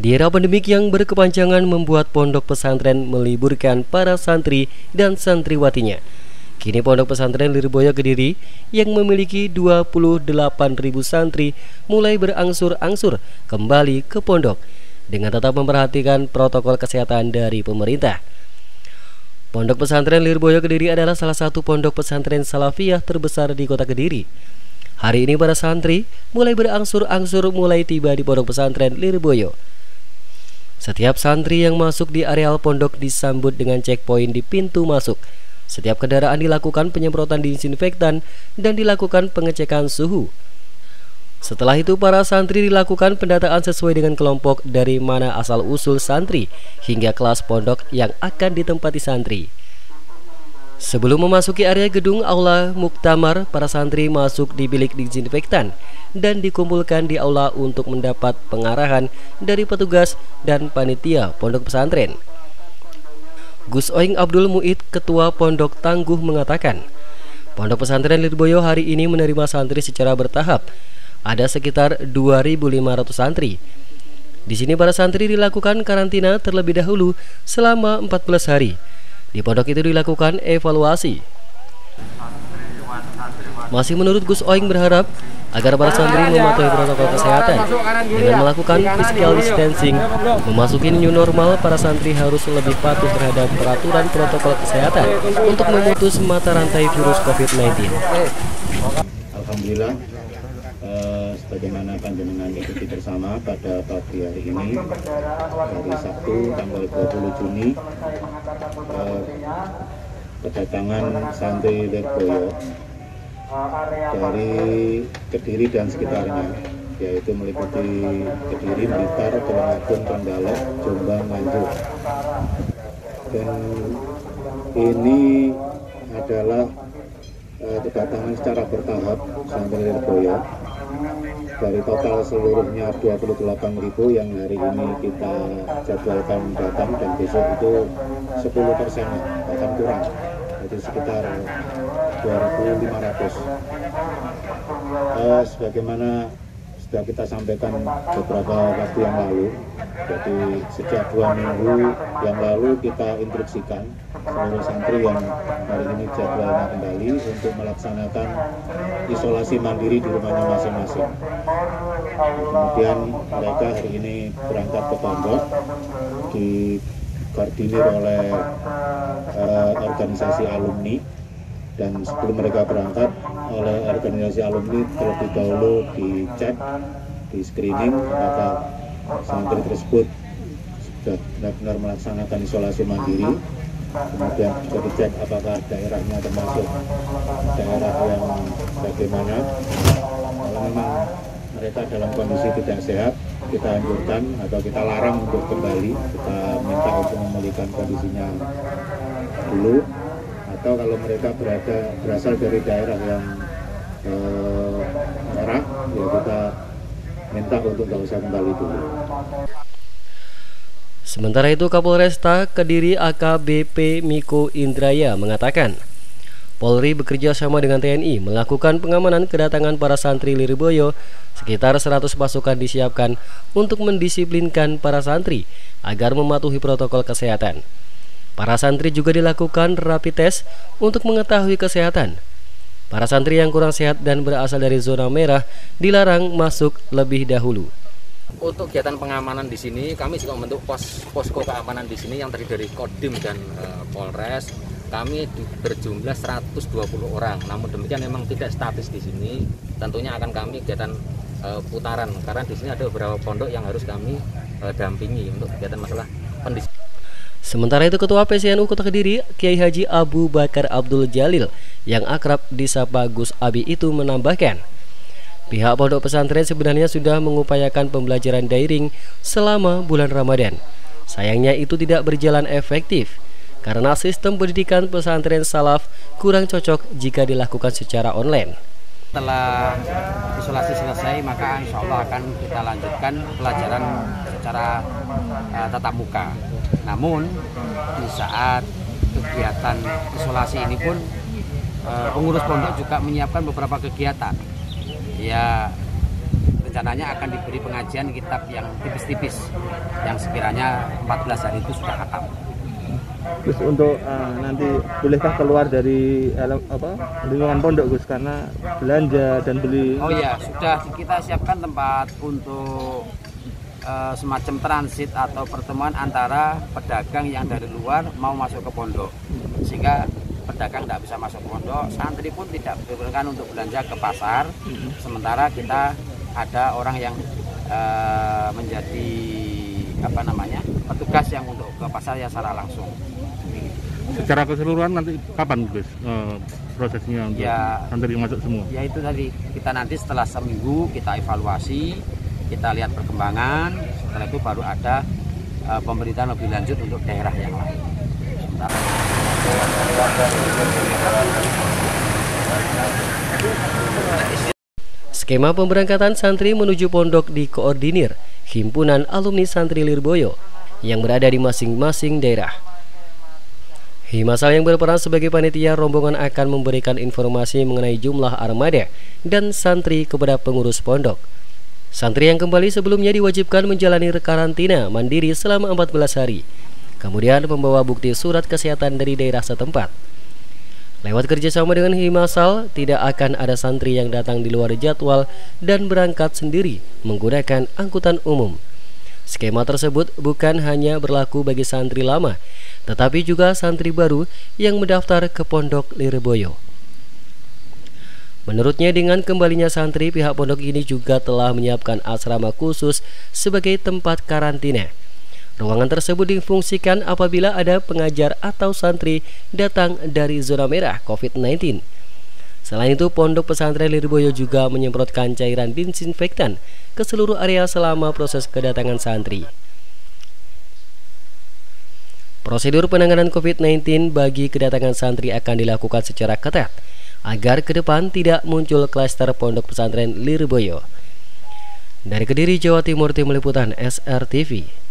Di era pandemik yang berkepanjangan membuat pondok pesantren meliburkan para santri dan santriwatinya. Kini pondok pesantren Lirboyo Kediri yang memiliki 28.000 santri mulai berangsur-angsur kembali ke pondok dengan tetap memperhatikan protokol kesehatan dari pemerintah. Pondok pesantren Lirboyo Kediri adalah salah satu pondok pesantren salafiyah terbesar di kota Kediri. Hari ini para santri mulai berangsur-angsur mulai tiba di pondok pesantren Lirboyo. Setiap santri yang masuk di areal pondok disambut dengan checkpoint di pintu masuk. Setiap kendaraan dilakukan penyemprotan disinfektan dan dilakukan pengecekan suhu. Setelah itu para santri dilakukan pendataan sesuai dengan kelompok dari mana asal-usul santri hingga kelas pondok yang akan ditempati santri. Sebelum memasuki area gedung aula muktamar, para santri masuk di bilik disinfektan dan dikumpulkan di aula untuk mendapat pengarahan dari petugas dan panitia pondok pesantren. Gus Oing Abdul Muid, Ketua Pondok Tangguh, mengatakan, Pondok Pesantren Lirboyo hari ini menerima santri secara bertahap. Ada sekitar 2.500 santri. Di sini para santri dilakukan karantina terlebih dahulu selama 14 hari. Di pondok itu dilakukan evaluasi. Masih menurut Gus Oing berharap agar para santri mematuhi protokol kesehatan dengan melakukan physical distancing. Memasuki new normal, para santri harus lebih patuh terhadap peraturan protokol kesehatan untuk memutus mata rantai virus COVID-19. Alhamdulillah, sebagaimana panjenengan ikuti bersama pada pagi hari ini, hari Sabtu tanggal 20 Juni, kedatangan santri Lirboyo dari Kediri dan sekitarnya, yaitu meliputi Kediri, Blitar, Tulungagung, Trenggalek, Jombang, Nganjuk. Dan ini adalah kedatangan secara bertahap santri Lirboyo. Dari total seluruhnya 28.000 yang hari ini kita jadwalkan datang, dan besok itu 10% akan kurang, jadi sekitar 2.500. Sebagaimana sudah kita sampaikan beberapa waktu yang lalu, jadi sejak 2 minggu yang lalu kita instruksikan seluruh santri yang hari ini jadwalnya kembali untuk melaksanakan isolasi mandiri di rumahnya masing-masing. Kemudian mereka hari ini berangkat ke pondok, dikoordinir oleh organisasi alumni, dan sebelum mereka berangkat oleh organisasi alumni terlebih dahulu dicek, di screening apakah santri tersebut sudah benar-benar melaksanakan isolasi mandiri. Kemudian juga dicek apakah daerahnya termasuk daerah yang bagaimana. Kalau memang mereka dalam kondisi tidak sehat, kita anjurkan atau kita larang untuk kembali, kita minta untuk memulihkan kondisinya dulu. Atau kalau mereka berasal dari daerah yang merah, ya kita minta untuk nggak usah kembali dulu. Sementara itu, Kapolresta Kediri AKBP Miko Indraya mengatakan, Polri bekerja sama dengan TNI melakukan pengamanan kedatangan para santri Lirboyo. Sekitar 100 pasukan disiapkan untuk mendisiplinkan para santri agar mematuhi protokol kesehatan. Para santri juga dilakukan rapid test untuk mengetahui kesehatan. Para santri yang kurang sehat dan berasal dari zona merah dilarang masuk lebih dahulu. Untuk kegiatan pengamanan di sini, kami juga membentuk posko keamanan di sini yang terdiri dari Kodim dan Polres. Kami berjumlah 120 orang. Namun demikian memang tidak statis di sini. Tentunya akan kami kegiatan putaran, karena di sini ada beberapa pondok yang harus kami dampingi untuk kegiatan masalah pendisiplinan. Sementara itu, Ketua PCNU Kota Kediri, Kiai Haji Abu Bakar Abdul Jalil, yang akrab disapa Gus Abi itu menambahkan, pihak pondok pesantren sebenarnya sudah mengupayakan pembelajaran daring selama bulan Ramadan. Sayangnya itu tidak berjalan efektif karena sistem pendidikan pesantren salaf kurang cocok jika dilakukan secara online. Setelah isolasi selesai, maka insya Allah akan kita lanjutkan pelajaran secara tatap muka. Namun di saat kegiatan isolasi ini pun pengurus pondok juga menyiapkan beberapa kegiatan. Ya, rencananya akan diberi pengajian kitab yang tipis-tipis yang sekiranya 14 hari itu sudah khatam. Terus untuk nanti bolehkah keluar dari lingkungan pondok Gus karena belanja dan beli? Oh iya, sudah kita siapkan tempat untuk semacam transit atau pertemuan antara pedagang yang dari luar mau masuk ke pondok, sehingga pedagang tidak bisa masuk ke pondok, santri pun tidak diperbolehkan untuk belanja ke pasar. Sementara kita ada orang yang menjadi petugas yang untuk ke pasar ya secara langsung. Secara keseluruhan nanti kapan Gus prosesnya untuk santri masuk semua? Ya itu tadi, kita nanti setelah seminggu kita evaluasi, kita lihat perkembangan, setelah itu baru ada pemerintahan lebih lanjut untuk daerah yang lain. Skema pemberangkatan santri menuju pondok dikoordinir Himpunan Alumni Santri Lirboyo yang berada di masing-masing daerah. Himasal yang berperan sebagai panitia rombongan akan memberikan informasi mengenai jumlah armada dan santri kepada pengurus pondok. Santri yang kembali sebelumnya diwajibkan menjalani karantina mandiri selama 14 hari. Kemudian membawa bukti surat kesehatan dari daerah setempat. Lewat kerjasama dengan Himasal, tidak akan ada santri yang datang di luar jadwal dan berangkat sendiri menggunakan angkutan umum. Skema tersebut bukan hanya berlaku bagi santri lama, tetapi juga santri baru yang mendaftar ke Pondok Lirboyo. Menurutnya, dengan kembalinya santri, pihak pondok ini juga telah menyiapkan asrama khusus sebagai tempat karantina. Ruangan tersebut difungsikan apabila ada pengajar atau santri datang dari zona merah COVID-19. Selain itu, Pondok Pesantren Lirboyo juga menyemprotkan cairan disinfektan ke seluruh area selama proses kedatangan santri. Prosedur penanganan COVID-19 bagi kedatangan santri akan dilakukan secara ketat agar ke depan tidak muncul klaster Pondok Pesantren Lirboyo. Dari Kediri, Jawa Timur, tim liputan SRTV.